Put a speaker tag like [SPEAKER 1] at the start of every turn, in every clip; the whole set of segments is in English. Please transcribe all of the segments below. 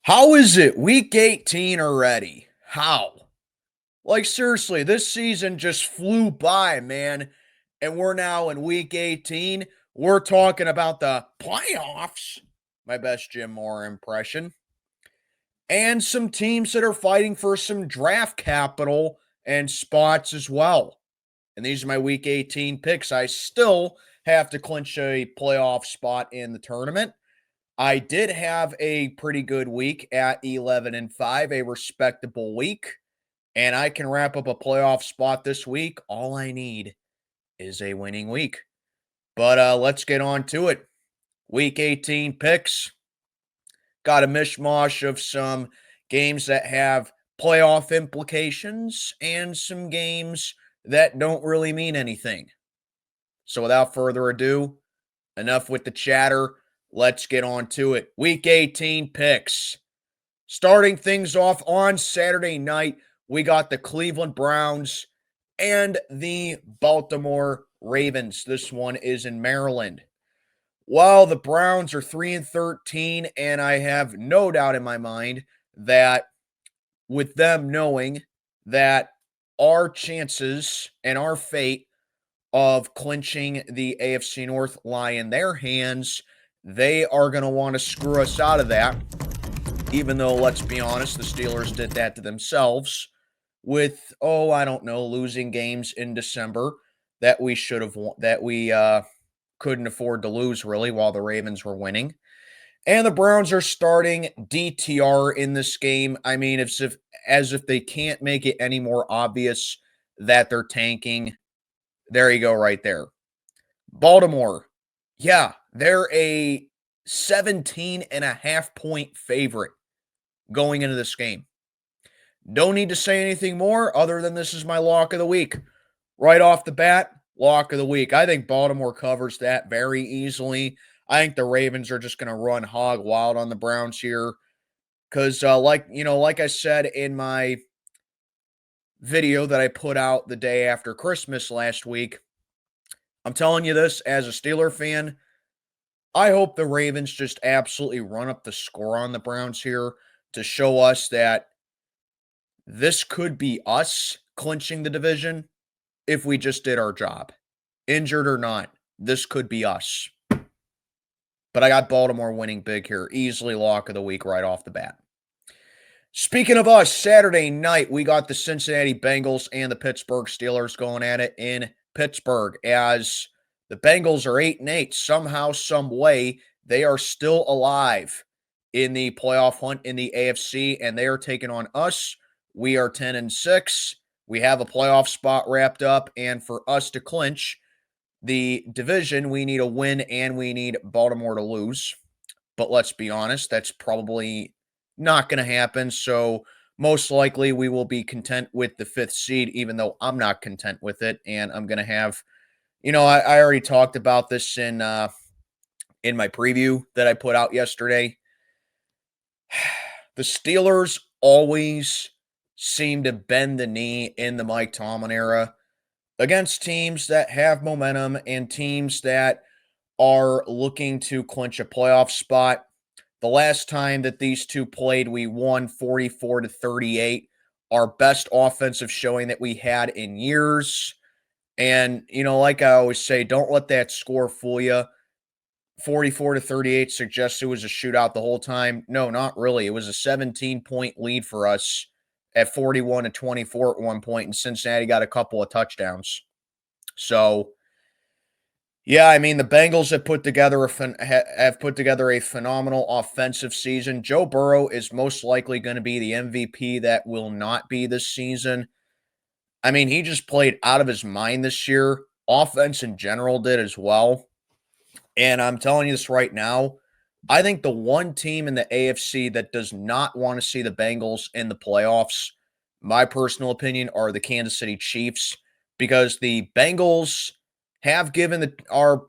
[SPEAKER 1] How is it week 18 already? How? Like, seriously, this season just flew by, man. And we're now in week 18. We're talking about the playoffs. My best Jim Moore impression. And some teams that are fighting for some draft capital and spots as well. And these are my week 18 picks. I still have to clinch a playoff spot in the tournament. I did have a pretty good week at 11-5, a respectable week, and I can wrap up a playoff spot this week. All I need is a winning week. But let's get on to it. Week 18 picks. Got a mishmash of some games that have playoff implications and some games that don't really mean anything. So without further ado, enough with the chatter. Let's get on to it. Week 18 picks. Starting things off on Saturday night, we got the Cleveland Browns and the Baltimore Ravens. This one is in Maryland. While the Browns are 3-13, and I have no doubt in my mind that with them knowing that our chances and our fate of clinching the AFC North lie in their hands, they are going to want to screw us out of that, even though, let's be honest, the Steelers did that to themselves with, I don't know, losing games in December that we should have won, that we couldn't afford to lose, really, while the Ravens were winning. And the Browns are starting DTR in this game. I mean, as if they can't make it any more obvious that they're tanking. There you go right there. Baltimore. Yeah, they're a 17.5-point favorite going into this game. Don't need to say anything more other than this is my lock of the week. Right off the bat, lock of the week. I think Baltimore covers that very easily. I think the Ravens are just going to run hog wild on the Browns here. Because, like I said in my video that I put out the day after Christmas last week, I'm telling you this as a Steeler fan. I hope the Ravens just absolutely run up the score on the Browns here to show us that this could be us clinching the division if we just did our job. Injured or not, this could be us. But I got Baltimore winning big here. Easily lock of the week right off the bat. Speaking of us, Saturday night, we got the Cincinnati Bengals and the Pittsburgh Steelers going at it in Pittsburgh as the Bengals are 8-8. Somehow, some way, they are still alive in the playoff hunt in the AFC, and they are taking on us. We are 10-6. We have a playoff spot wrapped up, and for us to clinch the division, we need a win and we need Baltimore to lose. But let's be honest, that's probably not going to happen. So most likely we will be content with the 5th seed, even though I'm not content with it. And I'm going to have, I already talked about this in my preview that I put out yesterday. The Steelers always seem to bend the knee in the Mike Tomlin era against teams that have momentum and teams that are looking to clinch a playoff spot. The last time that these two played, we won 44-38, our best offensive showing that we had in years. And, like I always say, don't let that score fool you. 44-38 suggests it was a shootout the whole time. No, not really. It was a 17-point lead for us at 41-24 at one point, and Cincinnati got a couple of touchdowns. So, yeah, I mean, the Bengals have put together a phenomenal offensive season. Joe Burrow is most likely going to be the MVP that will not be this season. I mean, he just played out of his mind this year. Offense in general did as well. And I'm telling you this right now, I think the one team in the AFC that does not want to see the Bengals in the playoffs, my personal opinion, are the Kansas City Chiefs, because the Bengals are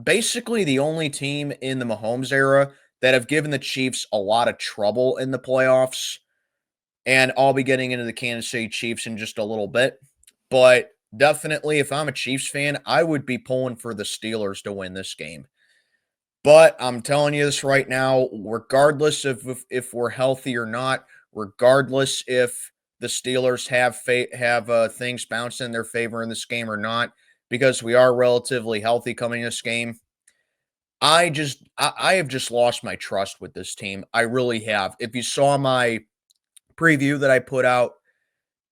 [SPEAKER 1] basically the only team in the Mahomes era that have given the Chiefs a lot of trouble in the playoffs. And I'll be getting into the Kansas City Chiefs in just a little bit. But definitely, if I'm a Chiefs fan, I would be pulling for the Steelers to win this game. But I'm telling you this right now, regardless of if we're healthy or not, regardless if the Steelers have things bounce in their favor in this game or not, because we are relatively healthy coming this game, I have just lost my trust with this team. I really have. If you saw my preview that I put out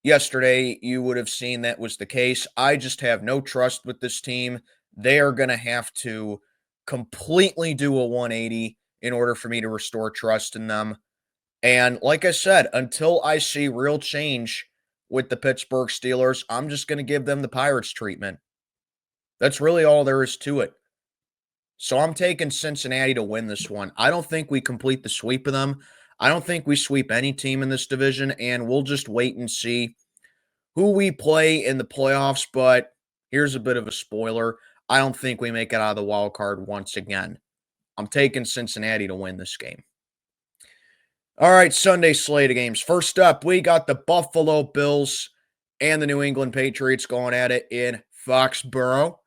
[SPEAKER 1] yesterday, you would have seen that was the case. I just have no trust with this team. They are going to have to completely do a 180 in order for me to restore trust in them. And like I said, until I see real change with the Pittsburgh Steelers, I'm just going to give them the Pirates treatment. That's really all there is to it. So I'm taking Cincinnati to win this one. I don't think we complete the sweep of them. I don't think we sweep any team in this division, and we'll just wait and see who we play in the playoffs. But here's a bit of a spoiler. I don't think we make it out of the wild card once again. I'm taking Cincinnati to win this game. All right, Sunday slate of games. First up, we got the Buffalo Bills and the New England Patriots going at it in Foxborough.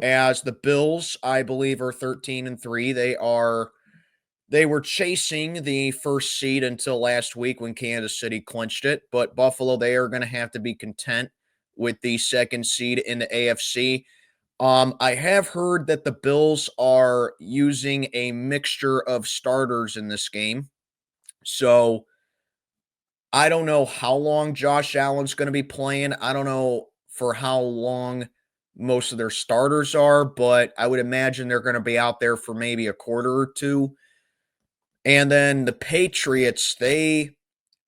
[SPEAKER 1] As the Bills, I believe, are 13-3. They were chasing the first seed until last week when Kansas City clinched it, but Buffalo, they are going to have to be content with the second seed in the AFC. I have heard that the Bills are using a mixture of starters in this game. So I don't know how long Josh Allen's going to be playing. I don't know for how long most of their starters are, but I would imagine they're going to be out there for maybe a quarter or two. And then the Patriots, they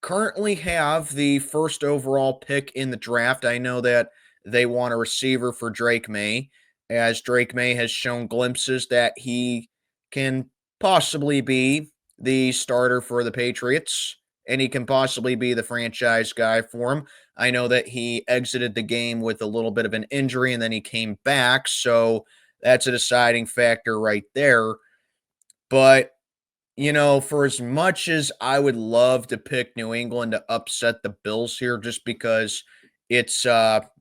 [SPEAKER 1] currently have the first overall pick in the draft. I know that they want a receiver for Drake May, as Drake May has shown glimpses that he can possibly be the starter for the Patriots, and he can possibly be the franchise guy for him. I know that he exited the game with a little bit of an injury, and then he came back, so that's a deciding factor right there. But for as much as I would love to pick New England to upset the Bills here, just because it's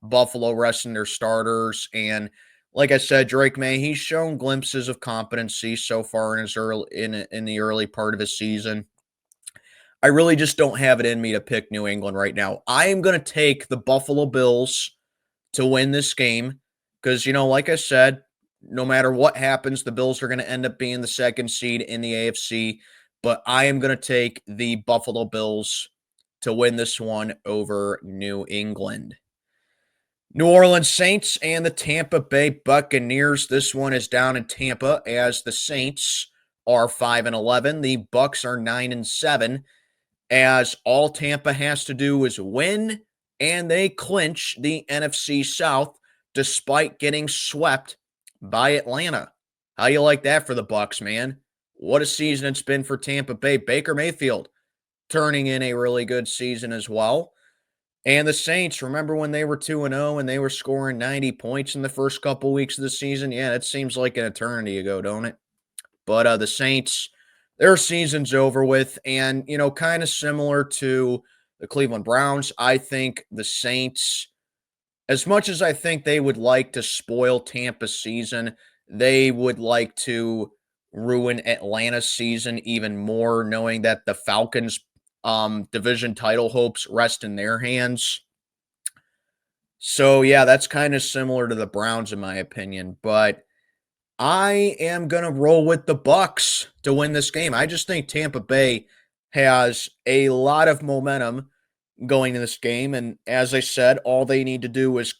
[SPEAKER 1] Buffalo resting their starters, and like I said, Drake May, he's shown glimpses of competency so far in his in the early part of his season. I really just don't have it in me to pick New England right now. I am going to take the Buffalo Bills to win this game because, like I said, no matter what happens, the Bills are going to end up being the second seed in the AFC. But I am going to take the Buffalo Bills to win this one over New England. New Orleans Saints and the Tampa Bay Buccaneers. This one is down in Tampa as the Saints are 5-11. The Bucs are 9-7. As all Tampa has to do is win, and they clinch the NFC South despite getting swept by Atlanta. How you like that for the Bucs, man? What a season it's been for Tampa Bay. Baker Mayfield turning in a really good season as well. And the Saints, remember when they were 2-0 and they were scoring 90 points in the first couple weeks of the season? Yeah, it seems like an eternity ago, don't it? But the Saints, their season's over with. And, kind of similar to the Cleveland Browns, I think the Saints, as much as I think they would like to spoil Tampa's season, they would like to ruin Atlanta's season even more, knowing that the Falcons' division title hopes rest in their hands. So, yeah, that's kind of similar to the Browns, in my opinion. But I am going to roll with the Bucs to win this game. I just think Tampa Bay has a lot of momentum going in this game, and as I said, all they need to do is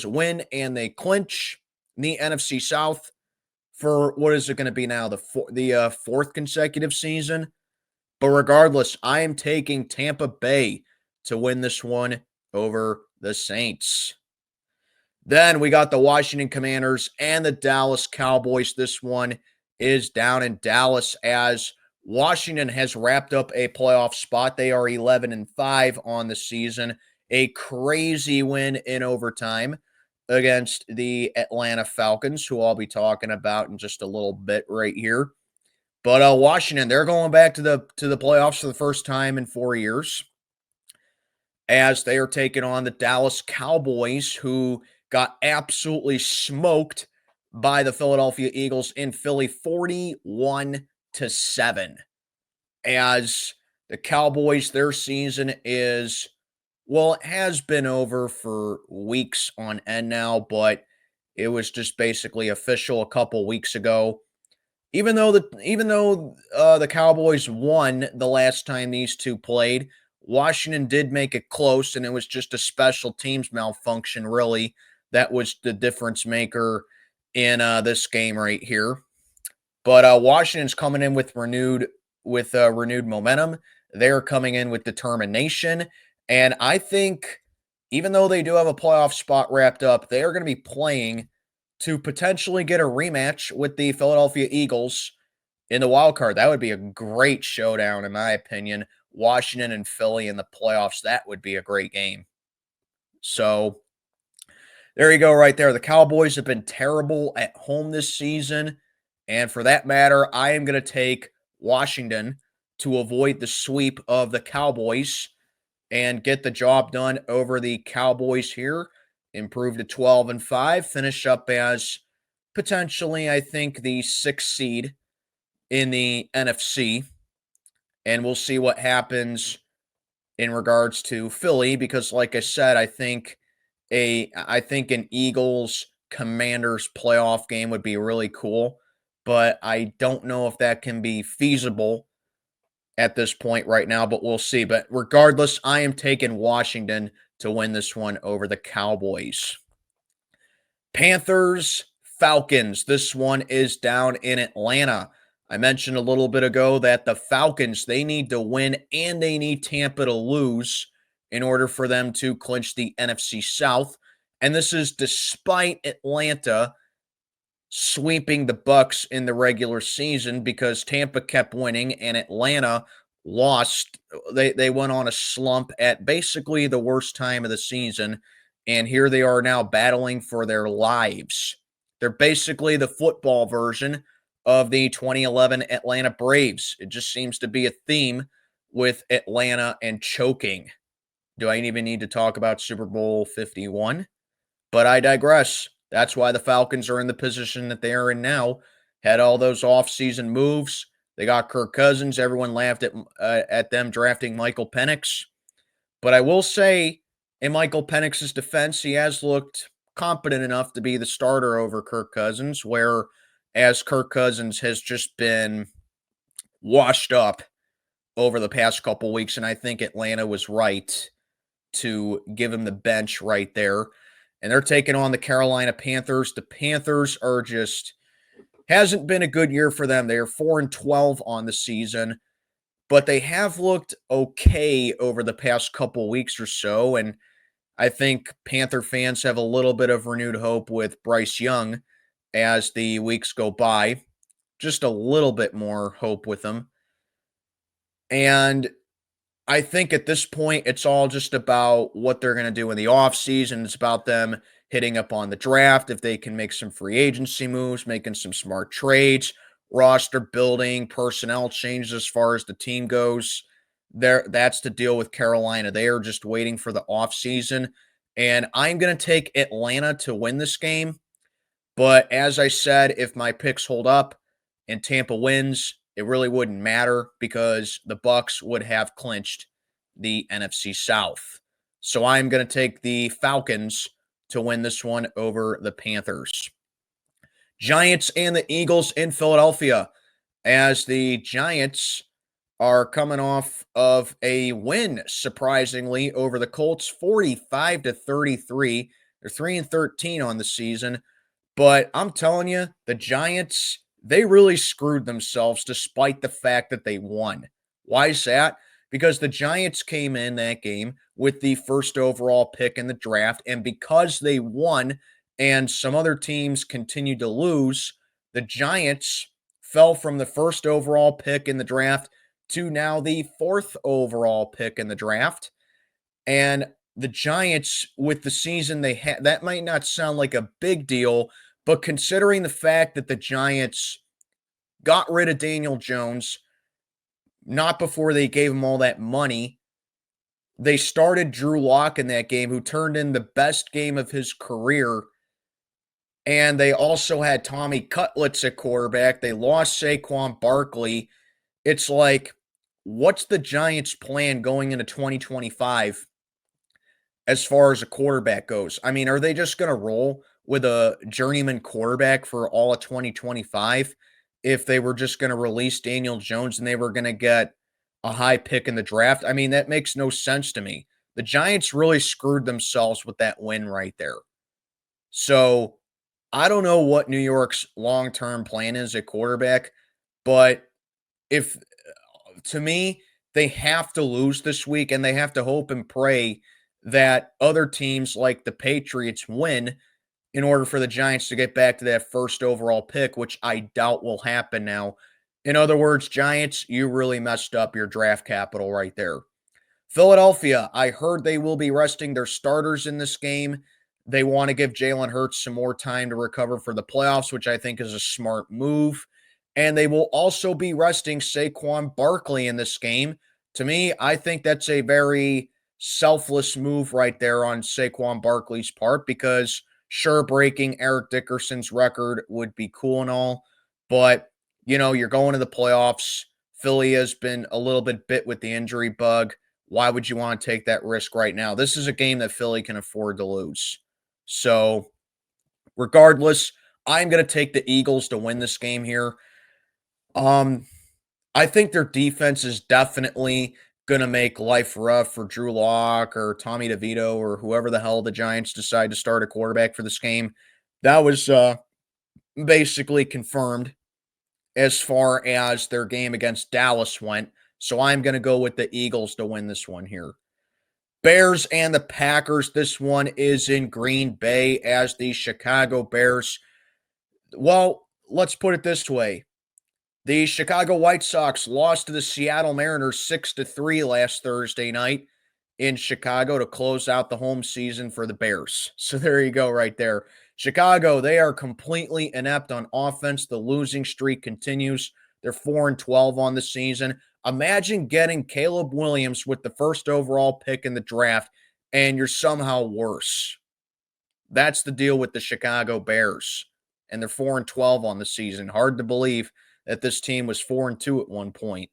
[SPEAKER 1] win, and they clinch the NFC South for what is it going to be now, the fourth consecutive season. But regardless, I am taking Tampa Bay to win this one over the Saints. Then we got the Washington Commanders and the Dallas Cowboys. This one is down in Dallas as Washington has wrapped up a playoff spot. They are 11-5 on the season. A crazy win in overtime against the Atlanta Falcons, who I'll be talking about in just a little bit right here. But Washington, they're going back to the playoffs for the first time in 4 years, as they are taking on the Dallas Cowboys, who got absolutely smoked by the Philadelphia Eagles in Philly 41-7. As the Cowboys, their season is, well, it has been over for weeks on end now, but it was just basically official a couple weeks ago. Even though the Cowboys won the last time these two played, Washington did make it close, and it was just a special teams malfunction, really, that was the difference maker in this game right here. But Washington's coming in with renewed momentum. They're coming in with determination, and I think even though they do have a playoff spot wrapped up, they are going to be playing to potentially get a rematch with the Philadelphia Eagles in the wild card. That would be a great showdown, in my opinion. Washington and Philly in the playoffs. That would be a great game. So there you go, right there. The Cowboys have been terrible at home this season. And for that matter, I am going to take Washington to avoid the sweep of the Cowboys and get the job done over the Cowboys here. Improve to 12-5, finish up as potentially, I think, the 6th seed in the NFC. And we'll see what happens in regards to Philly, because like I said, I think an Eagles Commanders playoff game would be really cool, but I don't know if that can be feasible at this point right now, but we'll see. But regardless, I am taking Washington to win this one over the Cowboys. Panthers, Falcons. This one is down in Atlanta. I mentioned a little bit ago that the Falcons, they need to win and they need Tampa to lose in order for them to clinch the NFC South. And this is despite Atlanta sweeping the Bucs in the regular season, because Tampa kept winning and Atlanta lost. They went on a slump at basically the worst time of the season, and here they are now battling for their lives. They're basically the football version of the 2011 Atlanta Braves. It just seems to be a theme with Atlanta and choking. Do I even need to talk about Super Bowl 51? But I digress. That's why the Falcons are in the position that they are in now. Had all those offseason moves. They got Kirk Cousins. Everyone laughed at them drafting Michael Penix. But I will say, in Michael Penix's defense, he has looked competent enough to be the starter over Kirk Cousins, whereas Kirk Cousins has just been washed up over the past couple weeks, and I think Atlanta was right to give him the bench right there. And they're taking on the Carolina Panthers. The Panthers are just, hasn't been a good year for them. They are 4-12 on the season, but they have looked okay over the past couple weeks or so. And I think Panther fans have a little bit of renewed hope with Bryce Young as the weeks go by. Just a little bit more hope with him. And I think at this point, it's all just about what they're going to do in the offseason. It's about them hitting up on the draft, if they can make some free agency moves, making some smart trades, roster building, personnel changes as far as the team goes. That's the deal with Carolina. They are just waiting for the offseason. And I'm going to take Atlanta to win this game. But as I said, if my picks hold up and Tampa wins, it really wouldn't matter because the Bucs would have clinched the NFC South. So I'm going to take the Falcons to win this one over the Panthers. Giants and the Eagles in Philadelphia, as the Giants are coming off of a win, surprisingly, over the Colts, 45-33. They're 3-13 on the season. But I'm telling you, the Giants, they really screwed themselves despite the fact that they won. Why is that? Because the Giants came in that game with the first overall pick in the draft, and because they won and some other teams continued to lose, the Giants fell from the first overall pick in the draft to now the 4th overall pick in the draft. And the Giants, with the season they had, that might not sound like a big deal, but considering the fact that the Giants got rid of Daniel Jones, not before they gave him all that money, they started Drew Lock in that game, who turned in the best game of his career And they also had Tommy Cutlets at quarterback. They lost Saquon Barkley. It's like, what's the Giants' plan going into 2025 as far as a quarterback goes? I mean, are they just going to roll with a journeyman quarterback for all of 2025 if they were just going to release Daniel Jones and they were going to get a high pick in the draft? I mean, that makes no sense to me. The Giants really screwed themselves with that win right there. So I don't know what New York's long-term plan is at quarterback, but if to me, they have to lose this week and they have to hope and pray that other teams like the Patriots win in order for the Giants to get back to that first overall pick, which I doubt will happen now. In other words, Giants, you really messed up your draft capital right there. Philadelphia, I heard they will be resting their starters in this game. They want to give Jalen Hurts some more time to recover for the playoffs, which I think is a smart move. And they will also be resting Saquon Barkley in this game. To me, I think that's a very selfless move right there on Saquon Barkley's part because sure, breaking Eric Dickerson's record would be cool and all, but you're going to the playoffs. Philly has been a little bit bit with the injury bug. Why would you want to take that risk right now? This is a game that Philly can afford to lose. So, regardless, I'm going to take the Eagles to win this game here. I think their defense is definitely going to make life rough for Drew Lock or Tommy DeVito or whoever the hell the Giants decide to start a quarterback for this game. That was basically confirmed as far as their game against Dallas went. So I'm going to go with the Eagles to win this one here. Bears and the Packers. This one is in Green Bay as the Chicago Bears. Well, let's put it this way. The Chicago White Sox lost to the Seattle Mariners 6-3 last Thursday night in Chicago to close out the home season for the Bears. So there you go right there. Chicago, they are completely inept on offense. The losing streak continues. They're 4-12 on the season. Imagine getting Caleb Williams with the first overall pick in the draft, and you're somehow worse. That's the deal with the Chicago Bears. And they're 4-12 on the season. Hard to believe that this team was 4-2 at one point.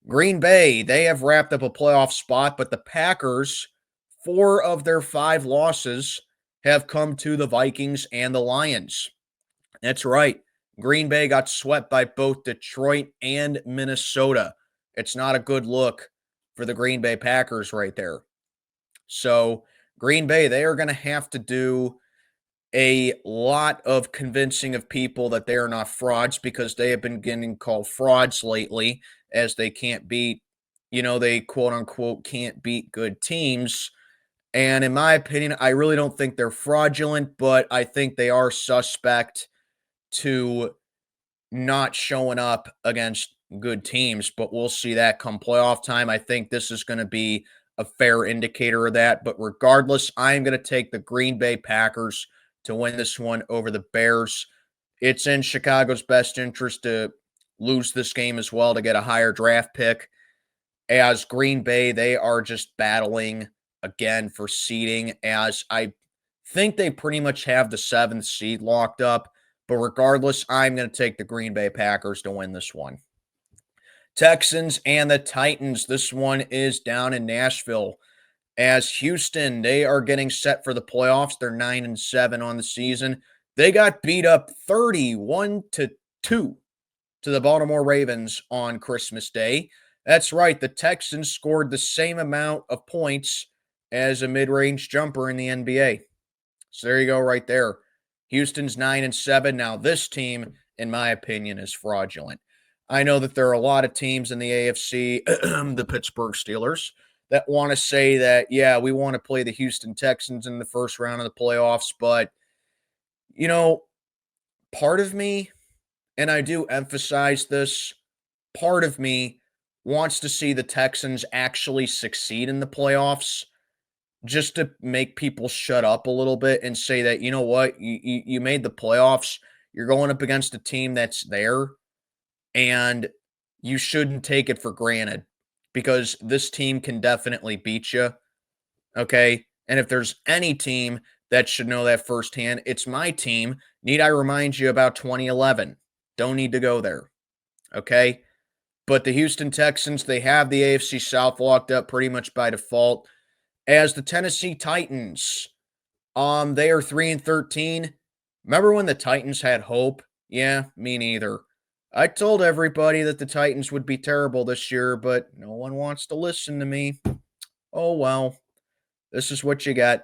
[SPEAKER 1] Green Bay, they have wrapped up a playoff spot, but the Packers, 4 of their 5 losses have come to the Vikings and the Lions. That's right. Green Bay got swept by both Detroit and Minnesota. It's not a good look for the Green Bay Packers right there. So, Green Bay, they are going to have to do a lot of convincing of people that they are not frauds because they have been getting called frauds lately as they can't beat, they quote unquote can't beat good teams. And in my opinion, I really don't think they're fraudulent, but I think they are suspect to not showing up against good teams. But we'll see that come playoff time. I think this is going to be a fair indicator of that. But regardless, I'm going to take the Green Bay Packers to win this one over the Bears. It's in Chicago's best interest to lose this game as well to get a higher draft pick. As Green Bay, they are just battling again for seeding, as I think they pretty much have the 7th seed locked up. But regardless, I'm going to take the Green Bay Packers to win this one. Texans and the Titans. This one is down in Nashville. As Houston, they are getting set for the playoffs. They're 9-7 on the season. They got beat up 31-2 to the Baltimore Ravens on Christmas Day. That's right. The Texans scored the same amount of points as a mid-range jumper in the NBA. So there you go right there. Houston's 9-7. Now this team, in my opinion, is fraudulent. I know that there are a lot of teams in the AFC, the Pittsburgh Steelers, that want to say that, yeah, we want to play the Houston Texans in the first round of the playoffs. But, part of me, and I do emphasize this, part of me wants to see the Texans actually succeed in the playoffs just to make people shut up a little bit and say that, you know what, you made the playoffs, you're going up against a team that's there, and you shouldn't take it for granted because this team can definitely beat you, okay? And if there's any team that should know that firsthand. It's my team. Need I remind you about 2011? Don't need to go there. Okay? But the Houston Texans, they have the AFC South locked up pretty much by default. As the Tennessee Titans, they are 3-13. Remember when the Titans had hope? Yeah, me neither. I told everybody that the Titans would be terrible this year, but no one wants to listen to me. Oh well, this is what you got.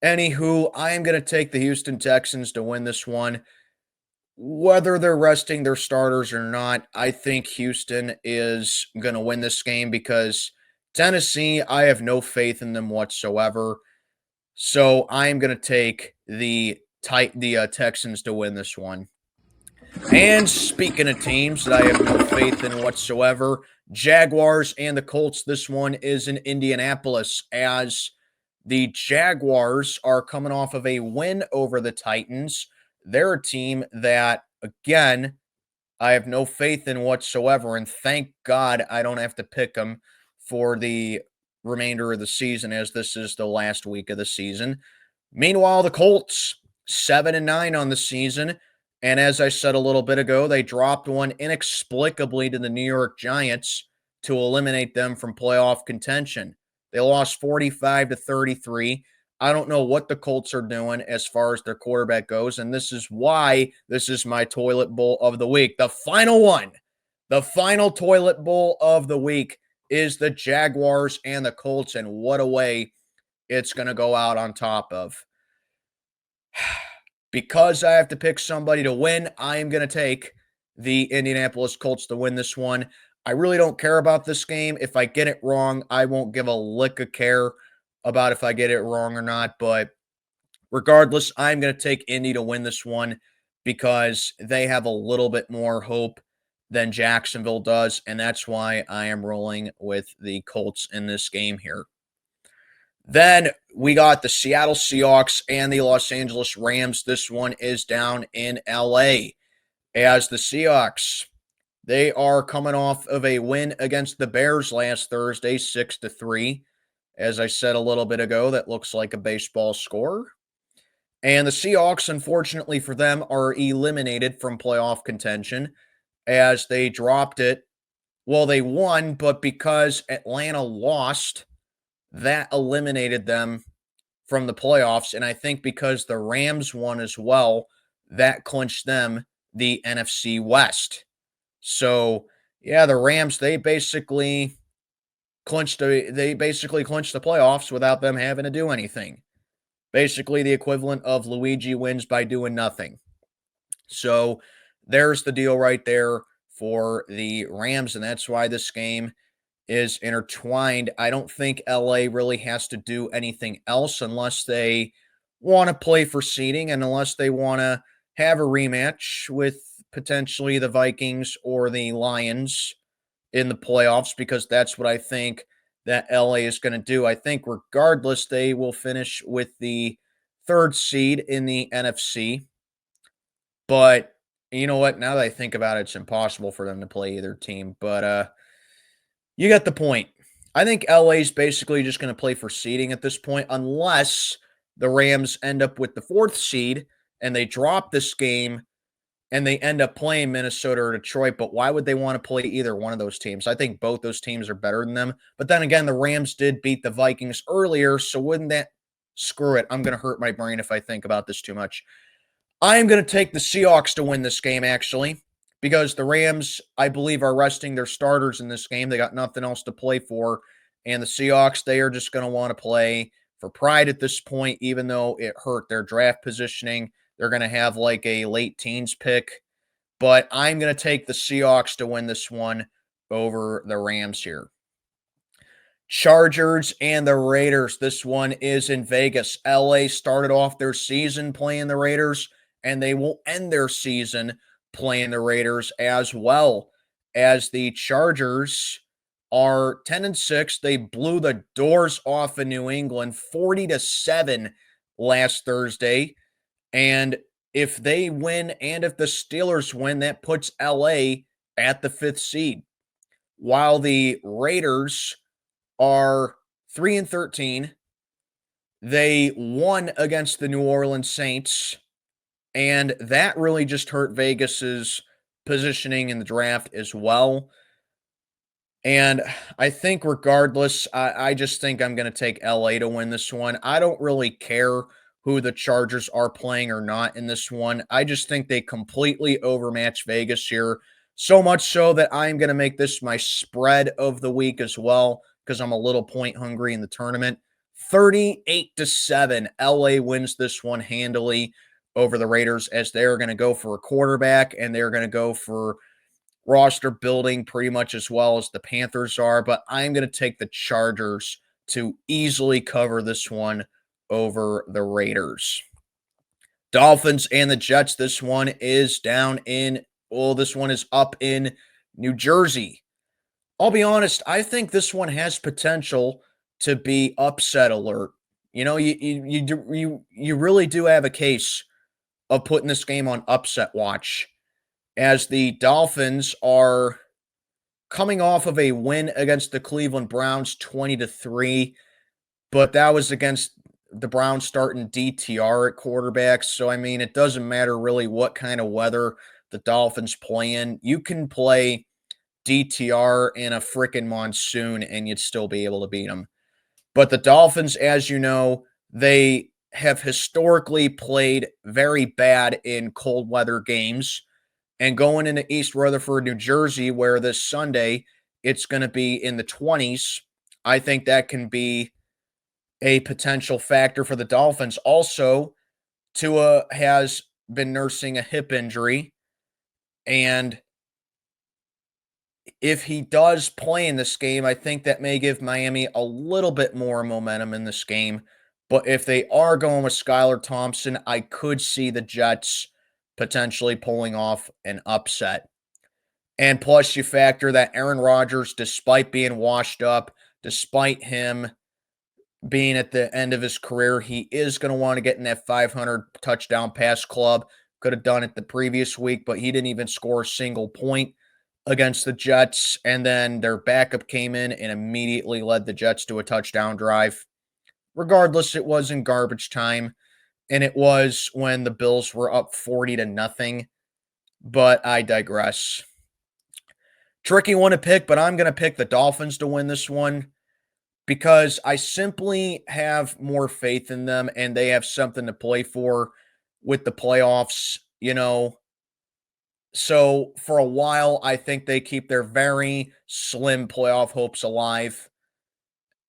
[SPEAKER 1] Anywho, I am going to take the Houston Texans to win this one. Whether they're resting their starters or not, I think Houston is going to win this game because Tennessee, I have no faith in them whatsoever. So I am going to take the Texans to win this one. And speaking of teams that I have no faith in whatsoever, Jaguars and the Colts. This one is in Indianapolis, as the Jaguars are coming off of a win over the Titans. They're a team that, again, I have no faith in whatsoever. And thank God I don't have to pick them for the remainder of the season, as this is the last week of the season. Meanwhile, the Colts, 7-9 on the season. And as I said a little bit ago, they dropped one inexplicably to the New York Giants to eliminate them from playoff contention. They lost 45-33. I don't know what the Colts are doing as far as their quarterback goes, and this is why this is my toilet bowl of the week. The final one, the final toilet bowl of the week is the Jaguars and the Colts, and what a way it's going to go out on top of. Because I have to pick somebody to win, I am going to take the Indianapolis Colts to win this one. I really don't care about this game. If I get it wrong, I won't give a lick of care about if I get it wrong or not. But regardless, I'm going to take Indy to win this one because they have a little bit more hope than Jacksonville does. And that's why I am rolling with the Colts in this game here. Then we got the Seattle Seahawks and the Los Angeles Rams. This one is down in LA. As the Seahawks, they are coming off of a win against the Bears last Thursday, 6-3. As I said a little bit ago, that looks like a baseball score. And the Seahawks, unfortunately for them, are eliminated from playoff contention as they dropped it. Well, they won, but because Atlanta lost, that eliminated them from the playoffs. And I think because the Rams won as well, that clinched them the NFC West. So, yeah, the Rams, they basically clinched the playoffs without them having to do anything. Basically the equivalent of Luigi wins by doing nothing. So, there's the deal right there for the Rams, and that's why this game is intertwined. I don't think LA really has to do anything else unless they want to play for seeding and unless they want to have a rematch with potentially the Vikings or the Lions in the playoffs, because that's what I think that LA is going to do. I think regardless, they will finish with the third seed in the NFC. But you know what? Now that I think about it, it's impossible for them to play either team. But you get the point. I think LA is basically just going to play for seeding at this point, unless the Rams end up with the fourth seed and they drop this game and they end up playing Minnesota or Detroit. But why would they want to play either one of those teams? I think both those teams are better than them. But then again, the Rams did beat the Vikings earlier, so wouldn't that screw it? I'm going to hurt my brain if I think about this too much. I am going to take the Seahawks to win this game, actually, because the Rams, I believe, are resting their starters in this game. They got nothing else to play for. And the Seahawks, they are just going to want to play for pride at this point, even though it hurt their draft positioning. They're going to have like a late teens pick. But I'm going to take the Seahawks to win this one over the Rams here. Chargers and the Raiders. This one is in Vegas. LA started off their season playing the Raiders, and they will end their season playing the Raiders as well, as the Chargers are 10-6. They blew the doors off of New England 40-7 last Thursday. And if they win and if the Steelers win, that puts LA at the fifth seed. While the Raiders are 3-13. They won against the New Orleans Saints, and that really just hurt Vegas's positioning in the draft as well. And I think regardless, I just think I'm going to take LA to win this one. I don't really care who the Chargers are playing or not in this one. I just think they completely overmatch Vegas here. So much so that I'm going to make this my spread of the week as well because I'm a little point hungry in the tournament. 38-7. LA wins this one handily over the Raiders as they're going to go for a quarterback and they're going to go for roster building pretty much as well as the Panthers are, but I'm going to take the Chargers to easily cover this one over the Raiders. Dolphins and the Jets. This one is this one is up in New Jersey. I'll be honest, I think this one has potential to be upset alert. You know, you really do have a case of putting this game on upset watch, as the Dolphins are coming off of a win against the Cleveland Browns 20-3, but that was against the Browns starting DTR at quarterback. So, I mean, it doesn't matter really what kind of weather the Dolphins play in. You can play DTR in a freaking monsoon and you'd still be able to beat them. But the Dolphins, as you know, they have historically played very bad in cold weather games. And going into East Rutherford, New Jersey, where this Sunday it's going to be in the 20s, I think that can be a potential factor for the Dolphins. Also, Tua has been nursing a hip injury, and if he does play in this game, I think that may give Miami a little bit more momentum in this game. But if they are going with Skylar Thompson, I could see the Jets potentially pulling off an upset. And plus, you factor that Aaron Rodgers, despite being washed up, despite him being at the end of his career, he is going to want to get in that 500 touchdown pass club. Could have done it the previous week, but he didn't even score a single point against the Jets. And then their backup came in and immediately led the Jets to a touchdown drive. Regardless, it was in garbage time, and it was when the Bills were up 40-0. But I digress. Tricky one to pick, but I'm going to pick the Dolphins to win this one because I simply have more faith in them and they have something to play for with the playoffs, you know. So for a while, I think they keep their very slim playoff hopes alive.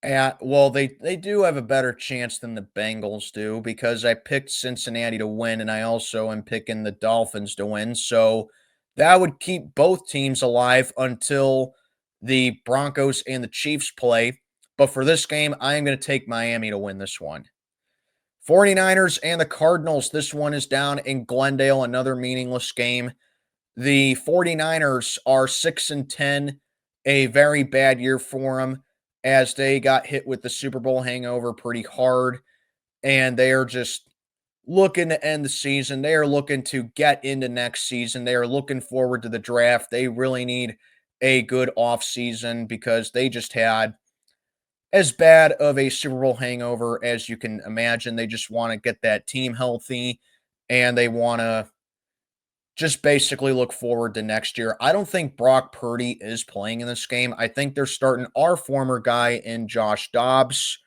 [SPEAKER 1] They do have a better chance than the Bengals do because I picked Cincinnati to win and I also am picking the Dolphins to win. So that would keep both teams alive until the Broncos and the Chiefs play. But for this game, I am going to take Miami to win this one. 49ers and the Cardinals. This one is down in Glendale, another meaningless game. The 49ers are 6-10, a very bad year for them as they got hit with the Super Bowl hangover pretty hard, and they are just looking to end the season. They are looking to get into next season. They are looking forward to the draft. They really need a good offseason because they just had as bad of a Super Bowl hangover as you can imagine. They just want to get that team healthy, and they want to just basically look forward to next year. I don't think Brock Purdy is playing in this game. I think they're starting our former guy in Josh Dobbs.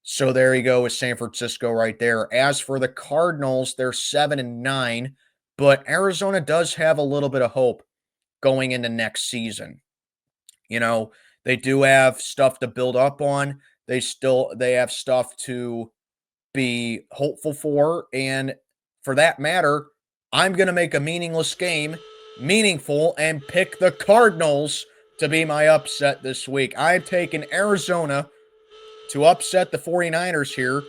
[SPEAKER 1] So there you go with San Francisco right there. As for the Cardinals, they're 7-9, but Arizona does have a little bit of hope going into next season. You know, they do have stuff to build up on. They have stuff to be hopeful for, and for that matter, I'm going to make a meaningless game meaningful and pick the Cardinals to be my upset this week. I've taken Arizona to upset the 49ers here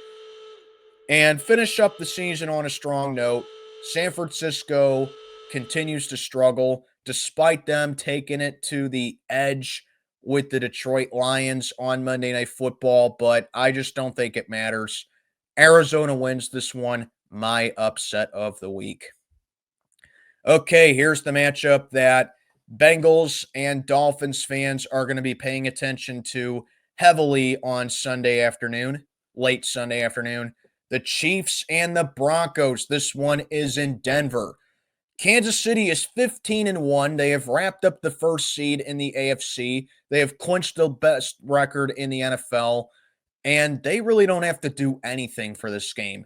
[SPEAKER 1] and finish up the season on a strong note. San Francisco continues to struggle despite them taking it to the edge with the Detroit Lions on Monday Night Football, but I just don't think it matters. Arizona wins this one, my upset of the week. Okay, here's the matchup that Bengals and Dolphins fans are going to be paying attention to heavily on Sunday afternoon. late Sunday afternoon. The Chiefs and the Broncos. This one is in Denver. Kansas City is 15-1. They have wrapped up the first seed in the AFC. They have clinched the best record in the NFL, and they really don't have to do anything for this game.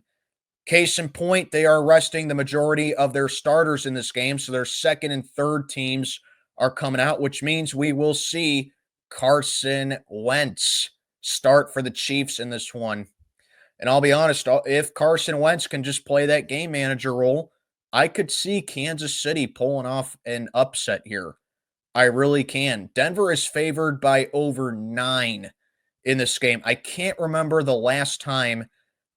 [SPEAKER 1] Case in point, they are resting the majority of their starters in this game, so their second and third teams are coming out, which means we will see Carson Wentz start for the Chiefs in this one. And I'll be honest, if Carson Wentz can just play that game manager role, I could see Kansas City pulling off an upset here. I really can. Denver is favored by over 9 in this game. I can't remember the last time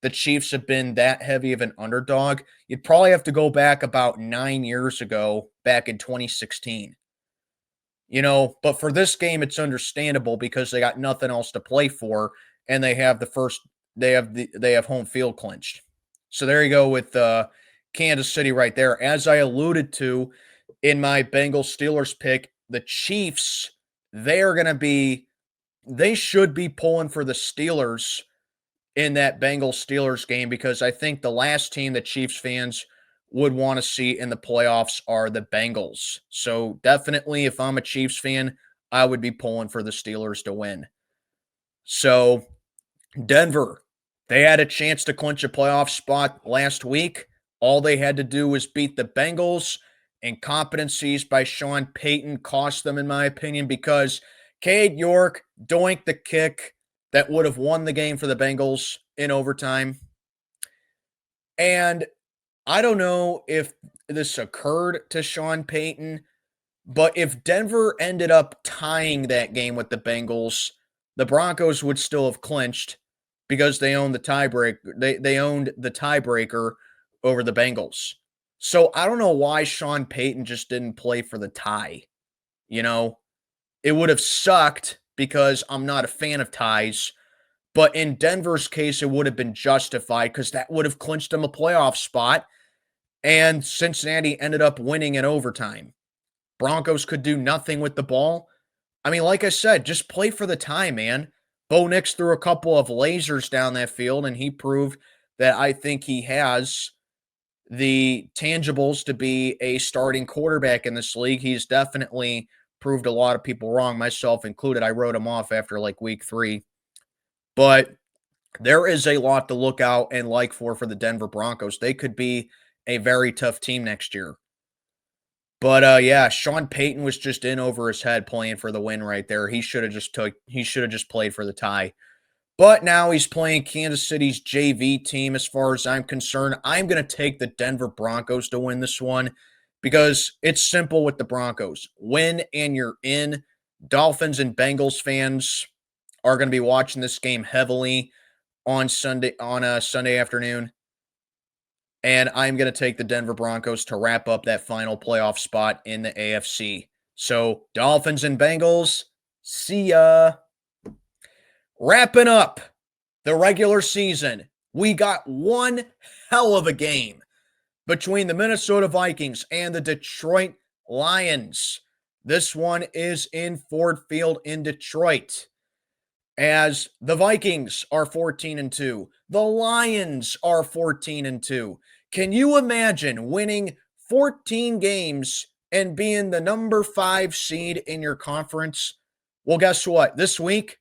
[SPEAKER 1] the Chiefs have been that heavy of an underdog. You'd probably have to go back about 9 years ago, back in 2016. But for this game, it's understandable because they got nothing else to play for, and they have they have home field clinched. So there you go with Kansas City right there. As I alluded to in my Bengals Steelers pick, the Chiefs, they should be pulling for the Steelers in that Bengals Steelers game, because I think the last team that Chiefs fans would want to see in the playoffs are the Bengals. So definitely, if I'm a Chiefs fan, I would be pulling for the Steelers to win. So Denver, they had a chance to clinch a playoff spot last week. All they had to do was beat the Bengals. Incompetencies by Sean Payton cost them, in my opinion, because Cade York doinked the kick that would have won the game for the Bengals in overtime. And I don't know if this occurred to Sean Payton, but if Denver ended up tying that game with the Bengals, the Broncos would still have clinched because they owned the tiebreaker. They owned the tiebreaker over the Bengals. So I don't know why Sean Payton just didn't play for the tie. It would have sucked because I'm not a fan of ties. But in Denver's case, it would have been justified because that would have clinched them a playoff spot. And Cincinnati ended up winning in overtime. Broncos could do nothing with the ball. I mean, like I said, just play for the tie, man. Bo Nix threw a couple of lasers down that field, and he proved that I think he has the tangibles to be a starting quarterback in this league. He's definitely proved a lot of people wrong, myself included. I wrote him off after like week 3. But there is a lot to look out and like for the Denver Broncos. They could be a very tough team next year. But yeah, Sean Payton was just in over his head playing for the win right there. He should have just played for the tie. But now he's playing Kansas City's JV team. As far as I'm concerned, I'm going to take the Denver Broncos to win this one because it's simple with the Broncos. Win and you're in. Dolphins and Bengals fans are going to be watching this game heavily on a Sunday afternoon. And I'm going to take the Denver Broncos to wrap up that final playoff spot in the AFC. So, Dolphins and Bengals, see ya. Wrapping up the regular season, we got one hell of a game between the Minnesota Vikings and the Detroit Lions. This one is in Ford Field in Detroit. As the Vikings are 14-2, the Lions are 14-2. Can you imagine winning 14 games and being the number 5 seed in your conference? Well, guess what? This week,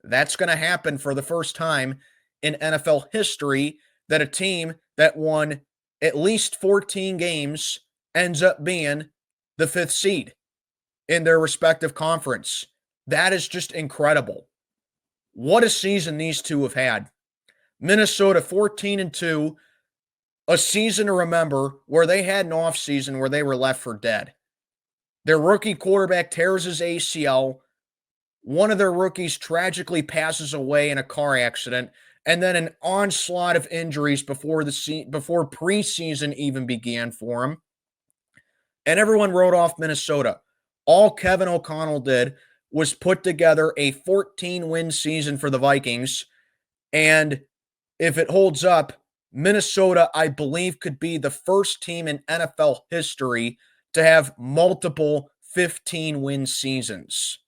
[SPEAKER 1] that's going to happen for the first time in NFL history, that a team that won at least 14 games ends up being the 5th seed in their respective conference. That is just incredible. What a season these two have had. Minnesota 14-2, a season to remember where they had an offseason where they were left for dead. Their rookie quarterback tears his ACL. One of their rookies tragically passes away in a car accident, and then an onslaught of injuries before preseason even began for him. And everyone wrote off Minnesota. All Kevin O'Connell did was put together a 14-win season for the Vikings. And if it holds up, Minnesota, I believe, could be the first team in NFL history to have multiple 15-win seasons.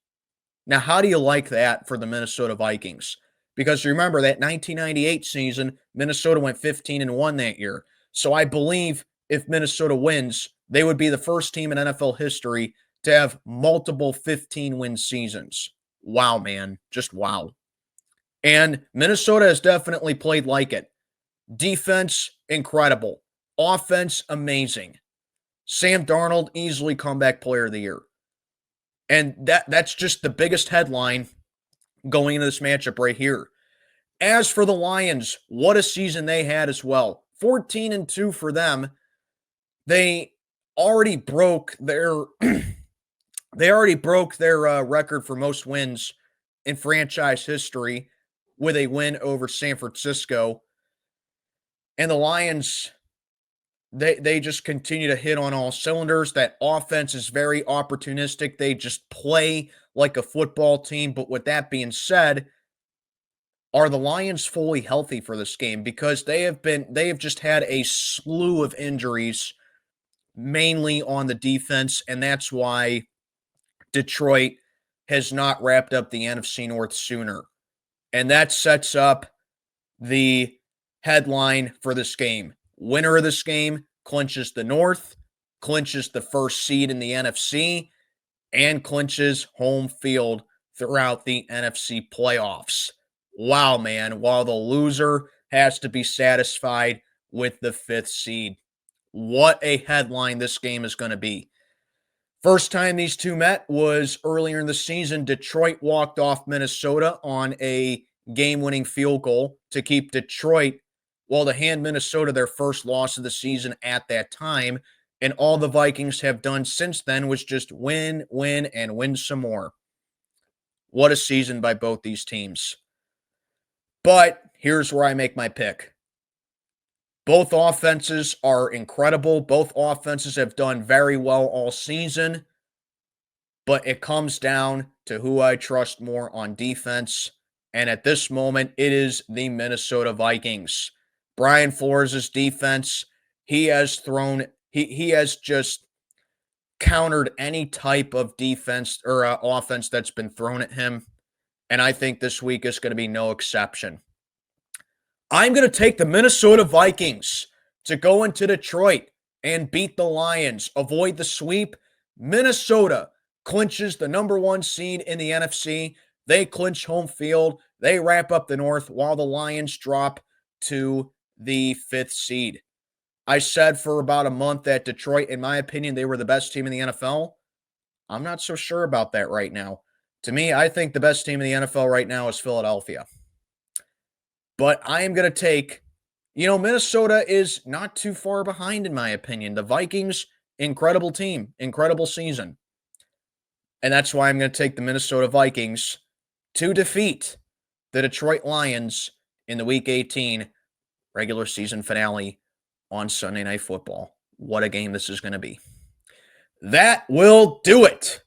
[SPEAKER 1] Now, how do you like that for the Minnesota Vikings? Because remember that 1998 season, Minnesota went 15-1 that year. So I believe if Minnesota wins, they would be the first team in NFL history to have multiple 15-win seasons. Wow, man. Just wow. And Minnesota has definitely played like it. Defense, incredible. Offense, amazing. Sam Darnold, easily comeback player of the year. And that's just the biggest headline going into this matchup right here. As for the Lions, what a season they had as well. 14-2 for them. They already broke their record for most wins in franchise history with a win over San Francisco. And the Lions, they just continue to hit on all cylinders. That offense is very opportunistic. They just play like a football team. But with that being said, are the Lions fully healthy for this game? Because they have just had a slew of injuries, mainly on the defense, and that's why Detroit has not wrapped up the NFC North sooner. And that sets up the headline for this game. Winner of this game clinches the North, clinches the first seed in the NFC, and clinches home field throughout the NFC playoffs. Wow, man. While the loser has to be satisfied with the 5th seed. What a headline this game is going to be. First time these two met was earlier in the season. Detroit walked off Minnesota on a game-winning field goal to keep Detroit, to hand Minnesota their first loss of the season at that time. And all the Vikings have done since then was just win, win, and win some more. What a season by both these teams. But here's where I make my pick. Both offenses are incredible. Both offenses have done very well all season. But it comes down to who I trust more on defense. And at this moment, it is the Minnesota Vikings. Brian Flores' defense, he has just countered any type of defense or offense that's been thrown at him. And I think this week is going to be no exception. I'm going to take the Minnesota Vikings to go into Detroit and beat the Lions, avoid the sweep. Minnesota clinches the number 1 seed in the NFC. They clinch home field. They wrap up the North while the Lions drop to the 5th seed. I said for about a month that Detroit, in my opinion, they were the best team in the NFL. I'm not so sure about that right now. To me, I think the best team in the NFL right now is Philadelphia. But I am going to take, Minnesota is not too far behind, in my opinion. The Vikings, incredible team, incredible season. And that's why I'm going to take the Minnesota Vikings to defeat the Detroit Lions in the Week 18 regular season finale on Sunday Night Football. What a game this is going to be. That will do it.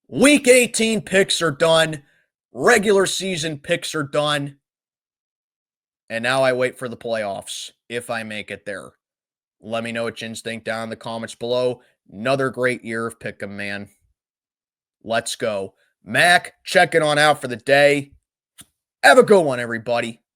[SPEAKER 1] Week 18 picks are done. Regular season picks are done. And now I wait for the playoffs, if I make it there. Let me know what you think down in the comments below. Another great year of Pick'em, man. Let's go. Mac, checking on out for the day. Have a good one, everybody.